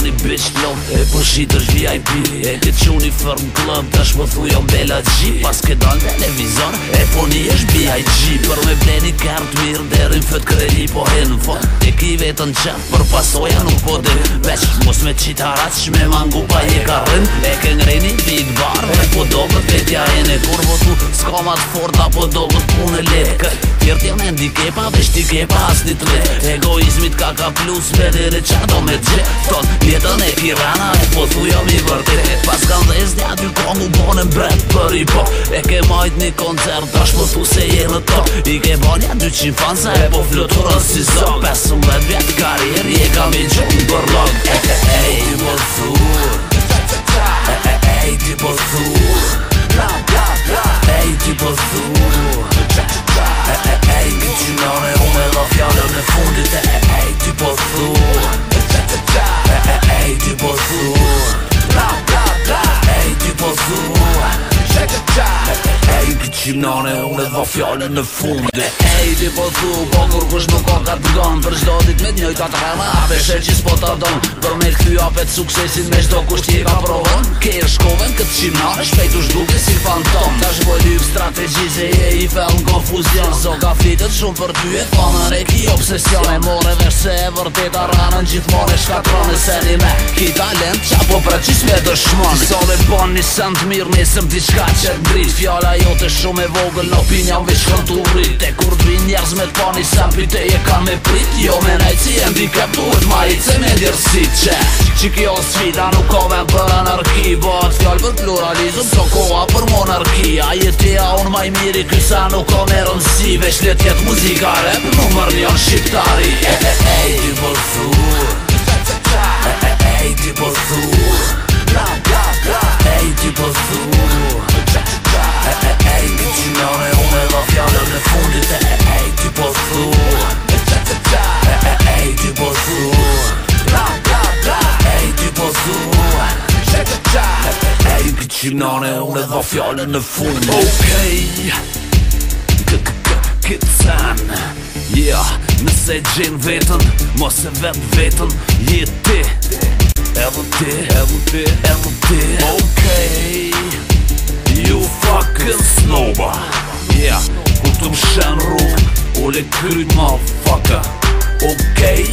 si bitch klop e po shitësh VIP. E ke quni firm club tash po thujo Bella G. Pas ke dal televizor e po një është B.I.G. Për me bleni kart mirë derin fët kredi po hen fot. E ki vetën qef për pasoja nuk po din. Veç mos me qitarat shme mangu pa je ka rrin. E ke ngreni big bar e po do pët vetja e ne kur votu s'ka ma t'forta po do pët punë lekë. Tjerë tjerë me ndikepa veç ti kepa as një tre. Egoizmit ka plus vedere qa do me gje. Ton jetën e Tirana e po thujo mi vërtet. Pas kan dhe zdi aty ko mu bonën bret për i po. E ke majt një koncert tash po thu se je në top. I ke banja 200 fansa e po fluturën si zop. 15 vjet karrieri e kam i gjumë për log. Ej ti po thu ej ti po thu ej ti po thu ej ti qinone unë e dha fjallën e fundit. Ej ti po thu ej ti po thu ej ti po thu ej ti qinone unë e dha fjallën e fundit. Ej ti po thu po kur kush nuk ka ka t'gon. Për çdo dit me t'njojt atë rema ape sher që s'po t'a don. Për me këthy apet suksesin me çdo kusht je ka provon. Ke e shkoven këtë qimnane shpejt u shduke si fantom. Tash po lyp strategi se je i fel në konfuzion. So ka flitet shumë për ty e thonën e ki obsesion. E more vesh se e vërtet aranën gjithmon e shkatron. E se një me ki talent qa po preqis me dëshmon. So dhe bon një send mirë nesëm diçka që t'brit. Fjalla jote shumë e vogël në opinion veç shkën t'u rrit. E kur t'vin njerëz me t'pa një sempite je ka me prit. Jo me najt si handicap duhet ma i se me ndjerësit që kjo sfida nuk ka vend për anarki. Bëhet fjall për pluralizm so koha për monarki. A jetëja unë maj miri kysa nuk ka me rëndësi. Veç let jet muzika rap numër njën shqiptari. Ej ti po thu ej ti po thu ej ti po thu ej ti qinone unë e dha fjallën e fundit. Ej ti po thu ej ti po thu ej ti po thu ej ti qinone unë e dha fjallën e fundit. Okej Kitsan yeah, nëse gjen vetën mos e vet vetën je ti. Edhe ti, edhe ti, edhe ti. Okej you fucking snowba. Yeah, ku të mshen rrug ule kryt motherfucker. Okej